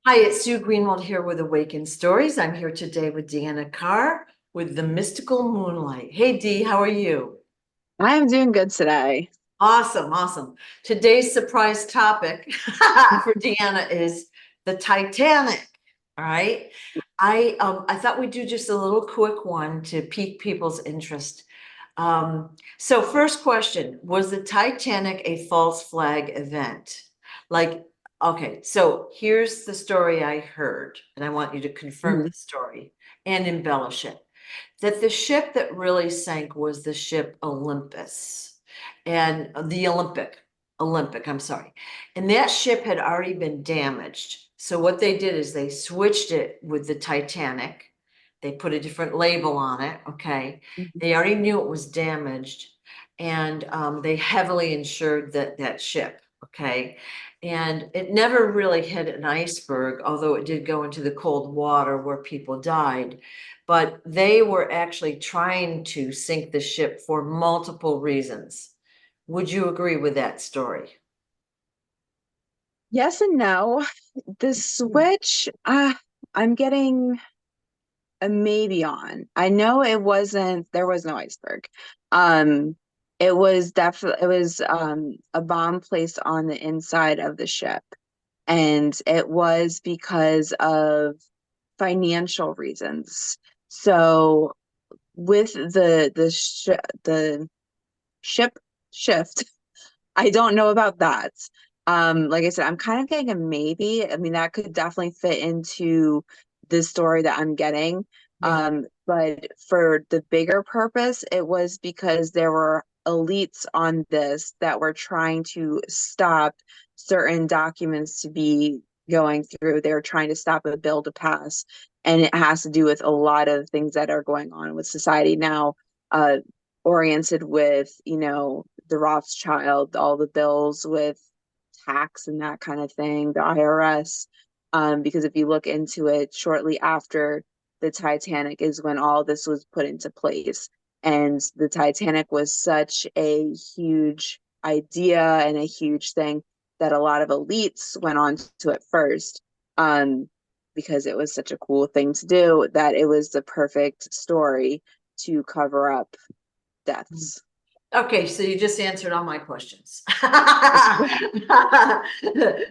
Hi, it's Sue Greenwald here with Awakened Stories. I'm here today with Deanna Carr with the Mystical Moonlight. Hey, Dee, how are you? I am doing good today. Awesome, awesome. Today's surprise topic for Deanna is the Titanic. All right. I thought we'd do just a little quick one to pique people's interest. So first question, was the Titanic a false flag event? Like, okay, so here's the story I heard, and I want you to confirm the Mhm. story and embellish it. That the ship that really sank was the ship Olympus and the Olympic, I'm sorry. And that ship had already been damaged. So what they did is they switched it with the Titanic. They put a different label on it. Okay. Mhm. They already knew it was damaged, and they heavily insured that ship. Okay. And it never really hit an iceberg, although it did go into the cold water where people died. But they were actually trying to sink the ship for multiple reasons. Would you agree with that story? Yes and no. The switch, I'm getting a maybe on. I know there was no iceberg. Um, it was definitely, it was a bomb placed on the inside of the ship. And it was because of financial reasons. So with the ship shift, I don't know about that. Like I said, I'm kind of getting a maybe. I mean, that could definitely fit into the story that I'm getting. Yeah. But for the bigger purpose, it was because there were elites on this that were trying to stop certain documents to be going through. They were trying to stop a bill to pass. And it has to do with a lot of things that are going on with society now, uh, oriented with, the Rothschild, all the bills with tax and that kind of thing, the IRS. Because if you look into it, shortly after the Titanic is when all this was put into place. And the Titanic was such a huge idea and a huge thing that a lot of elites went on to it first. Um, because it was such a cool thing to do that it was the perfect story to cover up deaths. Okay, so you just answered all my questions.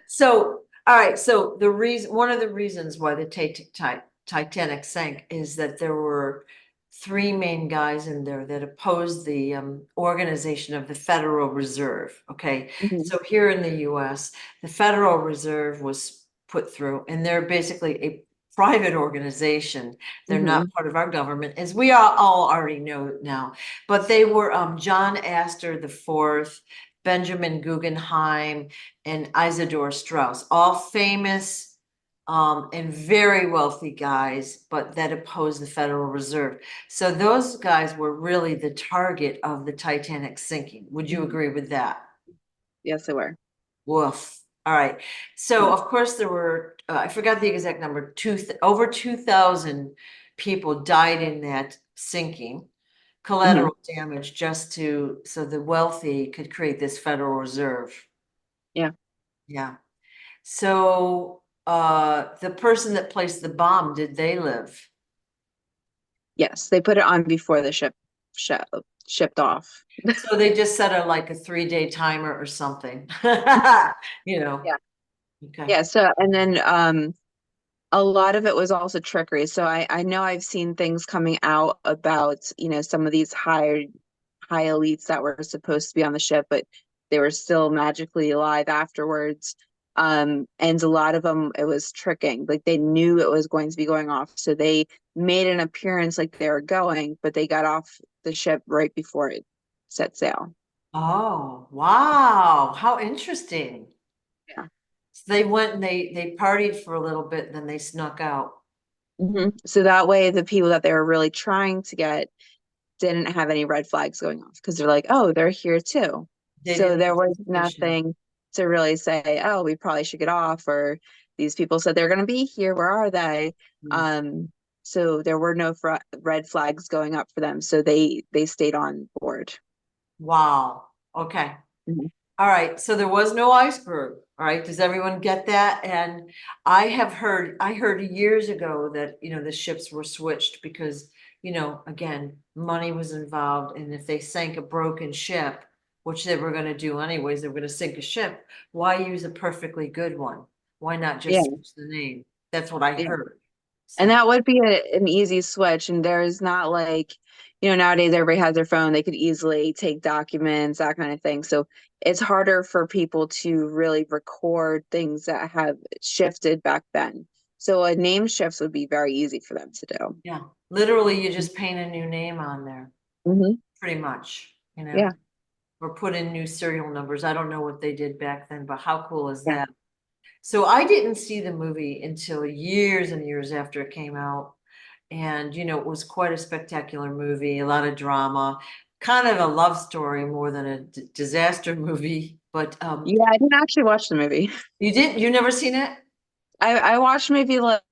So, all right, so one of the reasons why the Titanic sank is that there were three main guys in there that opposed the organization of the Federal Reserve. Okay, Mhm. so here in the US, the Federal Reserve was put through, and they're basically a private organization. They're not Mhm. part of our government, as we all already know now. But they were John Astor the Fourth, Benjamin Guggenheim, and Isidor Straus, all famous and very wealthy guys, but that opposed the Federal Reserve. So those guys were really the target of the Titanic sinking. Would you Mhm. agree with that? Yes, they were. Woof. All right. So Mhm. of course there were, I forgot the exact number, over 2,000 people died in that sinking, Mhm. collateral damage just so the wealthy could create this Federal Reserve. Yeah. Yeah. So the person that placed the bomb, did they live? Yes, they put it on before the sh shipped off. So they just set a like a 3-day timer or something. You know. Yeah. Okay. Yeah. So, and then a lot of it was also trickery. So I know I've seen things coming out about, some of these high elites that were supposed to be on the ship, but they were still magically alive afterwards. And a lot of them, it was tricking. Like they knew it was going to be going off. So they made an appearance like they were going, but they got off the ship right before it set sail. Oh, wow. How interesting. Yeah. So they went and they partied for a little bit and then they snuck out. So that way, the people that they were really trying to get didn't have any red flags going off because they're like, oh, they're here too. They So didn't there have was suspicion. nothing to really say, oh, we probably should get off, or these people said they're going to be here. Where are they? Hmm. Um, so there were no red flags going up for them. So they stayed on board. Wow. Okay. Mhm. All right, so there was no iceberg. All right, does everyone get that? And I heard years ago that, the ships were switched because, again, money was involved. And if they sank a broken ship, which they were going to do anyways, they were going to sink a ship. Why use a perfectly good one? Why not Yeah, just switch the name? That's what I yeah. heard. And So, that would be an easy switch. And there's not like, nowadays everybody has their phone, they could easily take documents, that kind of thing. So it's harder for people to really record things that have shifted back then. So a name shift would be very easy for them to do. yeah, literally, you just paint a new name on there, Hmm. pretty much, Yeah, or put in new serial numbers. I don't know what they did back then, but how cool is yeah. that? So I didn't see the movie until years and years after it came out. And, it was quite a spectacular movie, a lot of drama, kind of a love story more than a disaster movie. But Yeah, I didn't actually watch the movie. you never seen it? I watched maybe like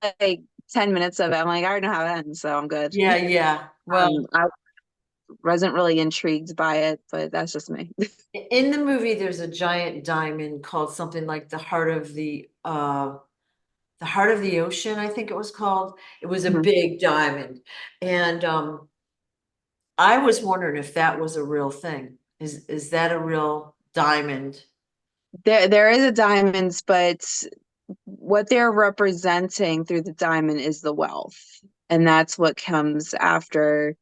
10 minutes of it. I'm like, I already know how it ends, so I'm good. Yeah, yeah. Well, I wasn't really intrigued by it, but that's just me. in the movie, there's a giant diamond called something like the heart of the ocean, I think it was called. It was a Mhm. big diamond. And I was wondering if that was a real thing. Is that a real diamond? There is a diamonds, but what they're representing through the diamond is the wealth, and that's what comes after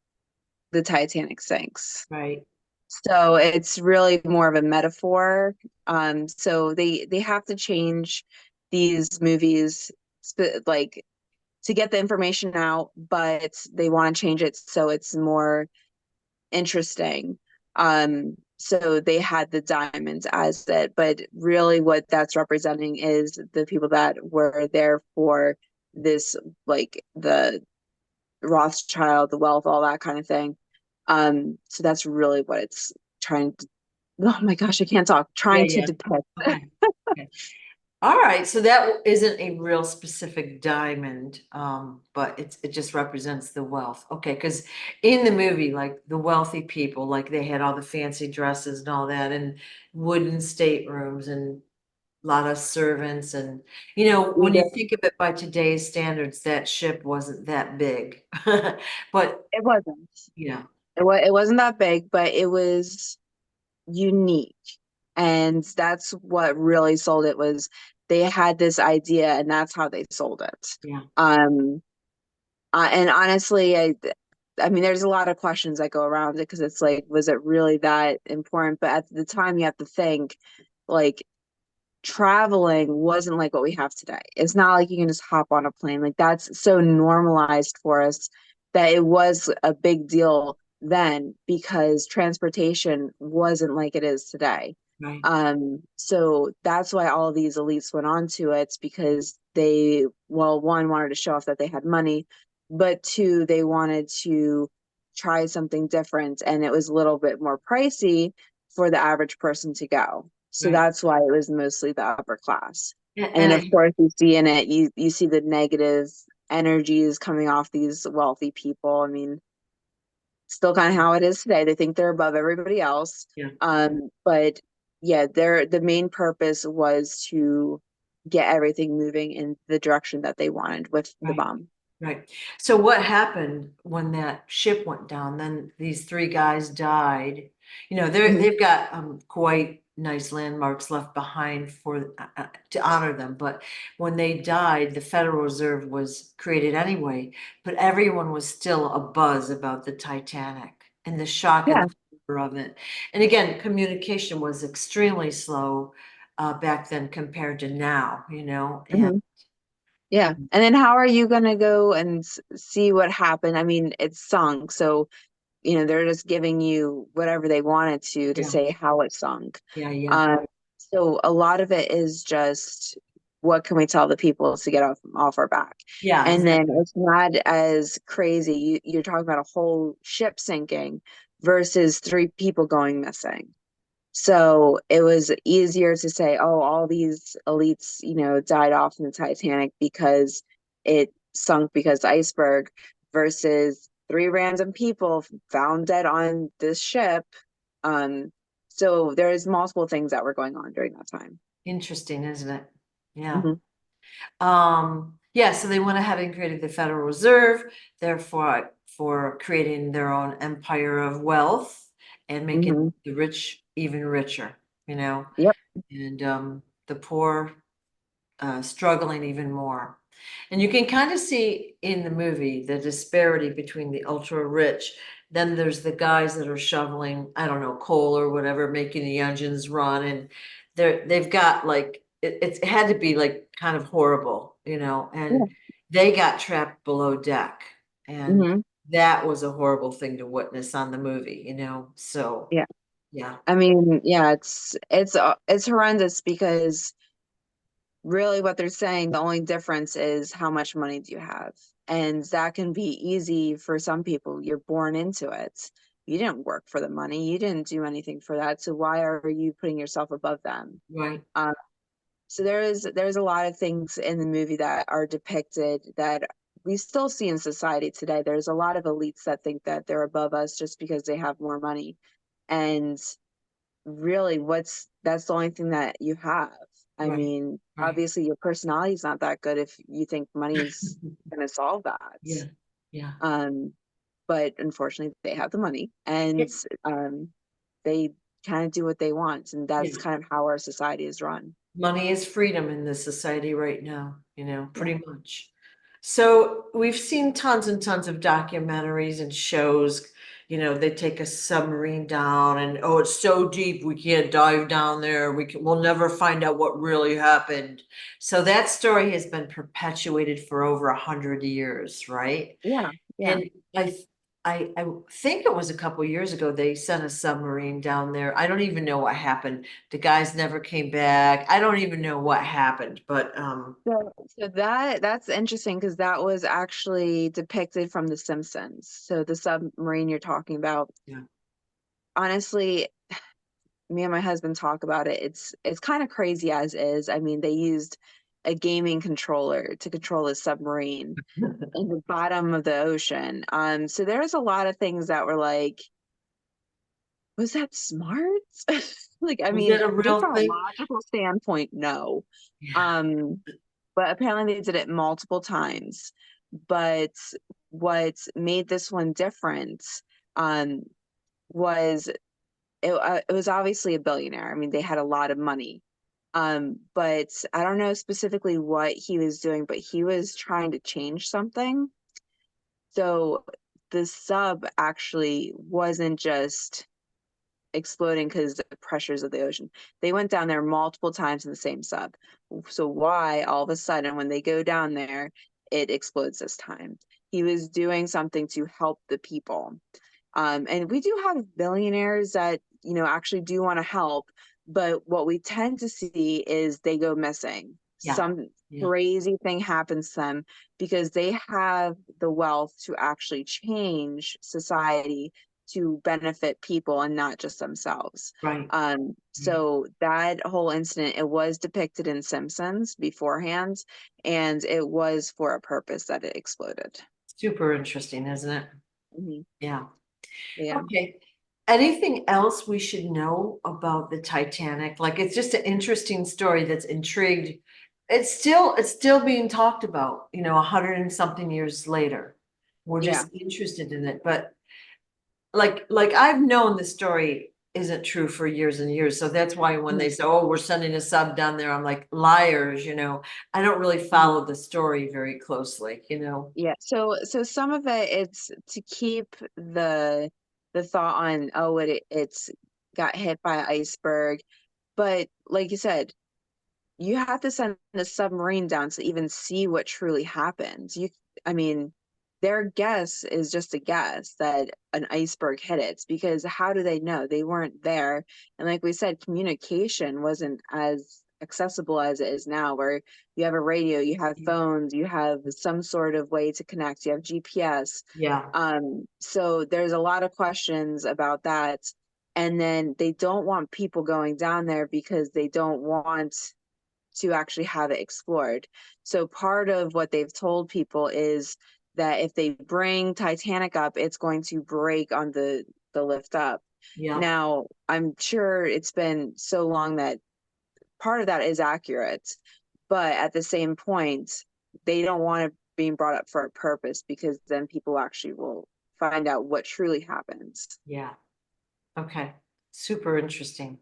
the Titanic sinks. Right, So it's really more of a metaphor. So they have to change these movies, like to get the information out, but they want to change it so it's more interesting. So they had the diamonds as it, but really what that's representing is the people that were there for this, like the Rothschild, the wealth, all that kind of thing. So that's really what it's trying to, oh my gosh, I can't talk, yeah, trying to yeah. depict. Okay. Okay. All right, so that isn't a real specific diamond, but it just represents the wealth. Okay, because in the movie, like the wealthy people, like they had all the fancy dresses and all that, and wooden staterooms and a lot of servants, and when you think of it by today's standards, that ship wasn't that big. But It wasn't. yeah, It wasn't that big, but it was unique. And that's what really sold it was they had this idea and that's how they sold it. yeah, Um, and honestly, I mean, there's a lot of questions that go around it because it's like, was it really that important? But at the time, you have to think like traveling wasn't like what we have today. It's not like you can just hop on a plane. Like that's so normalized for us that it was a big deal then because transportation wasn't like it is today. right, So that's why all of these elites went on to it. It's because they, well, one wanted to show off that they had money, but two, they wanted to try something different and it was a little bit more pricey for the average person to go. So right. that's why it was mostly the upper class. And And then of course you see in it, you see the negative energies coming off these wealthy people. I mean, still kind of how it is today. They think they're above everybody else. yeah. But yeah, the main purpose was to get everything moving in the direction that they wanted with the Right. bomb. Right. So what happened when that ship went down? Then these three guys died. Mhm. They've got quite nice landmarks left behind for to honor them. But when they died, the Federal Reserve was created anyway. But everyone was still a buzz about the Titanic and the shock and Yeah. the horror of it. And again, communication was extremely slow back then compared to now. And Mhm. Yeah. And then how are you going to go and see what happened? I mean, it's sunk. So, they're just giving you whatever they wanted to yeah, say how it sunk. yeah, yeah, Um, so a lot of it is just what can we tell the people to get off our back? yeah, And then exactly. it's not as crazy. You're talking about a whole ship sinking versus three people going missing. So it was easier to say, oh, all these elites, died off in the Titanic because it sunk because iceberg versus three random people found dead on this ship. Um, So there's multiple things that were going on during that time. Interesting, isn't it? Yeah. Mhm. Yeah, so they went ahead and created the Federal Reserve, therefore for creating their own empire of wealth and making Mhm. the rich even richer, you know, Yep. and the poor struggling even more. And you can kind of see in the movie the disparity between the ultra rich. Then there's the guys that are shoveling, I don't know, coal or whatever, making the engines run, and they've got like it had to be like kind of horrible, Yeah. and they got trapped below deck, and Mhm. that was a horrible thing to witness on the movie, so Yeah. yeah, I mean, yeah, it's horrendous because really what they're saying, the only difference is how much money do you have. And that can be easy for some people. You're born into it. You didn't work for the money. You didn't do anything for that. So why are you putting yourself above them? right, Um, so there's a lot of things in the movie that are depicted that we still see in society today. There's a lot of elites that think that they're above us just because they have more money. And really that's the only thing that you have. I right, mean, right, obviously your personality is not that good if you think money's going to solve that. yeah, yeah. um but unfortunately they have the money, and um they kind of do what they want, and that's Yeah. kind of how our society is run. Money is freedom in this society right now, Yeah. pretty much. So we've seen tons and tons of documentaries and shows, they take a submarine down and, oh, it's so deep, we can't dive down there. We'll never find out what really happened. So that story has been perpetuated for over 100 years, right? Yeah. Yeah. And I think it was a couple years ago, they sent a submarine down there. I don't even know what happened. The guys never came back. I don't even know what happened, but So that's interesting because that was actually depicted from The Simpsons. So the submarine you're talking about, yeah. honestly, me and my husband talk about it. It's kind of crazy as is. I mean, they used a gaming controller to control a submarine in the bottom of the ocean. So there's a lot of things that were like, was that smart? Like, I Was mean, it a just real from a thing? logical standpoint, no. Yeah. Um, but apparently they did it multiple times. But what made this one different um was it was obviously a billionaire. I mean, they had a lot of money. But I don't know specifically what he was doing, but he was trying to change something. So the sub actually wasn't just exploding because the pressures of the ocean. They went down there multiple times in the same sub. So why all of a sudden when they go down there, it explodes this time? He was doing something to help the people. And we do have billionaires that, actually do want to help, but what we tend to see is they go missing. Yeah. Some Yeah. crazy thing happens to them because they have the wealth to actually change society to benefit people and not just themselves. Right. Right. So that whole incident, it was depicted in Simpsons beforehand, and it was for a purpose that it exploded. Super interesting, isn't it? Mhm. Yeah. Yeah. Okay. Anything else we should know about the Titanic? Like, it's just an interesting story that's intrigued. It's still being talked about, 100 and something years later. We're Yeah. just interested in it. But like I've known the story isn't true for years and years. So that's why when they Mhm. say, oh, we're sending a sub down there, I'm like, liars, I don't really Mhm. follow the story very closely. Yeah. So some of it, it's to keep the thought on, oh, it's got hit by an iceberg. But like you said, you have to send a submarine down to even see what truly happened. I mean, their guess is just a guess that an iceberg hit it, because how do they know? They weren't there. And like we said, communication wasn't as accessible as it is now, where you have a radio, you have phones, you have some sort of way to connect, you have GPS. Yeah. So there's a lot of questions about that. And then they don't want people going down there because they don't want to actually have it explored. So part of what they've told people is that if they bring Titanic up, it's going to break on the lift up. Yeah, Now, I'm sure it's been so long that part of that is accurate, but at the same point, they don't want it being brought up for a purpose because then people actually will find out what truly happens. yeah. Okay. Super interesting.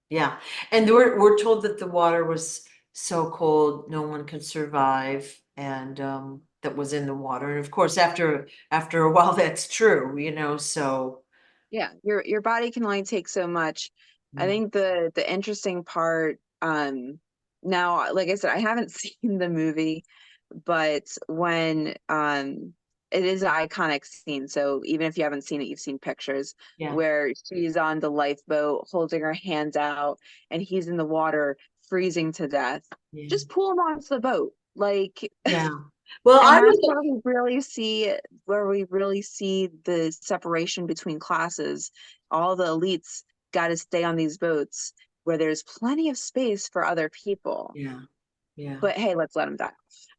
Yeah. And we're told that the water was so cold, no one could survive, and that was in the water. And of course, after a while, that's true, so Yeah, your body can only take so much. I yeah, think the interesting part, now, like I said, I haven't seen the movie, but when it is an iconic scene, so even if you haven't seen it, you've seen pictures yeah, where she's on the lifeboat holding her hands out and he's in the water freezing to death. yeah, Just pull him onto the boat. Like, yeah. Well, and I that's was, where we really see the separation between classes. All the elites got to stay on these boats where there's plenty of space for other people. yeah, yeah. But hey, let's let them die.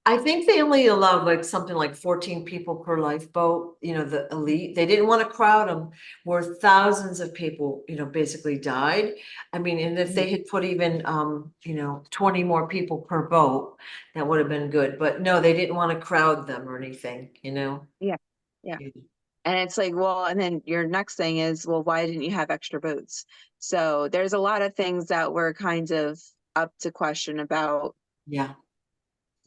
I think they only allowed like something like 14 people per lifeboat, the elite. They didn't want to crowd them where thousands of people, basically died. I mean, and if they had put even, 20 more people per boat, that would have been good. But no, they didn't want to crowd them or anything. Yeah. Yeah. Yeah. And it's like, well, and then your next thing is, well, why didn't you have extra boats? So there's a lot of things that were kind of up to question about Yeah.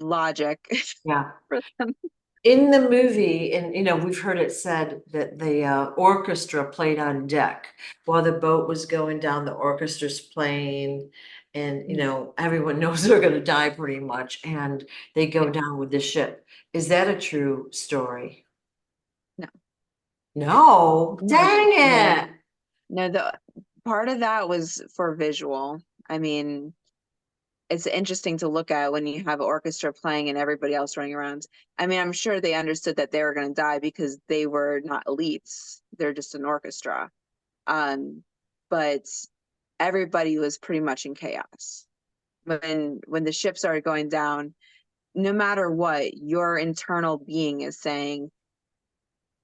logic Yeah. for them. In the movie, and we've heard it said that the orchestra played on deck while the boat was going down. The orchestra's playing, and everyone knows they're going to die pretty much, and they go Yeah. down with the ship. Is that a true story? No. No, No. dang No. it. No, the part of that was for visual. I mean, it's interesting to look at when you have an orchestra playing and everybody else running around. I mean, I'm sure they understood that they were going to die because they were not elites. They're just an orchestra. But everybody was pretty much in chaos. When the ship started going down, no matter what, your internal being is saying,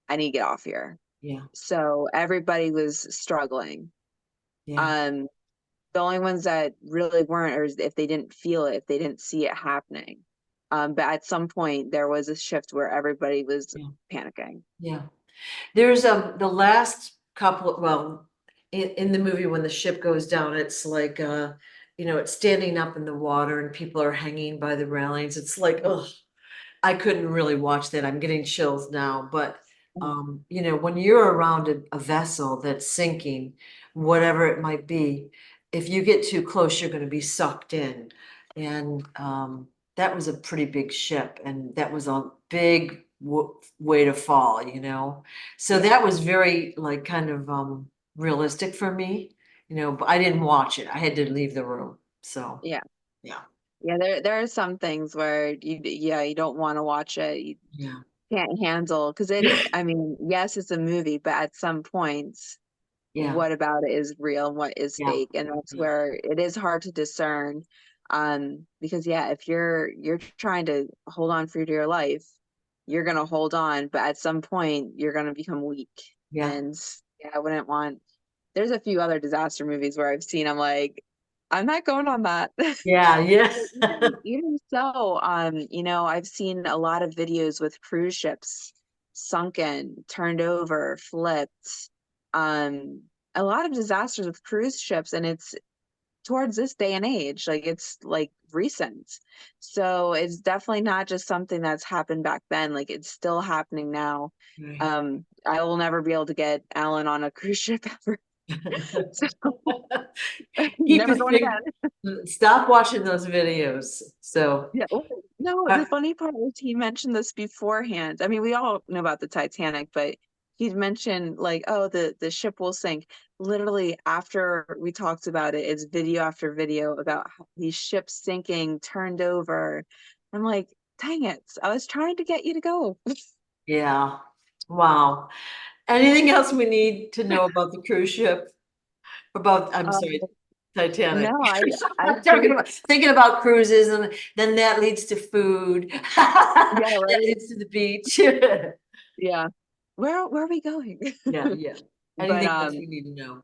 I need to get off here. Yeah, So everybody was struggling. yeah, Um, the only ones that really weren't, or if they didn't feel it, if they didn't see it happening. But at some point, there was a shift where everybody was yeah, panicking. yeah. There's the last couple, well, in the movie when the ship goes down, it's like it's standing up in the water and people are hanging by the railings. It's like, oh, I couldn't really watch that. I'm getting chills now. But when you're around a vessel that's sinking, whatever it might be, if you get too close, you're going to be sucked in. And that was a pretty big ship, and that was a big way to fall. So Yeah, that was very like kind of realistic for me, but I didn't watch it. I had to leave the room. So yeah, yeah, yeah. There are some things where you don't want to watch it. You yeah, can't handle because I mean, yes, it's a movie, but at some points, yeah, what about it is real and what is yeah, fake, and that's yeah, where it is hard to discern. Because yeah, if you're trying to hold on for dear life, you're gonna hold on, but at some point you're gonna become weak. yeah, And yeah, I wouldn't want. There's a few other disaster movies where I've seen. I'm like, I'm not going on that. yeah, yeah. But even so, I've seen a lot of videos with cruise ships sunken, turned over, flipped. A lot of disasters with cruise ships, and it's towards this day and age, like it's like recent. So it's definitely not just something that's happened back then, like it's still happening now. Right. I will never be able to get Alan on a cruise ship ever. So Keep never your going thing, again. stop watching those videos. So, Yeah. Oh, no, uh, the funny part is he mentioned this beforehand. I mean, we all know about the Titanic, but he'd mentioned like, oh, the ship will sink. Literally after we talked about it, it's video after video about how these ships sinking, turned over. I'm like, dang it. I was trying to get you to go. yeah. Wow. Anything else we need to know about the cruise ship? I'm Um, sorry, Titanic. no, I I'm talking think, about thinking about cruises, and then that leads to food. yeah, That right. leads to the beach. Yeah. Where are we going? Yeah, yeah. But Anything else we need to know?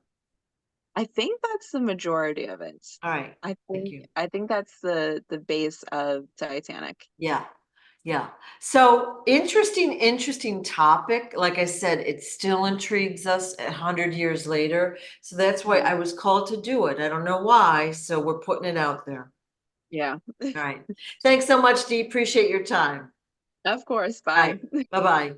I think that's the majority of it. All right, thank you. I think that's the base of Titanic. Yeah, yeah. So interesting topic. Like I said, it still intrigues us 100 years later. So that's why I was called to do it. I don't know why, so we're putting it out there. Yeah. All right. Thanks so much, Dee. Appreciate your time. Of course. All Bye. right. Bye-bye.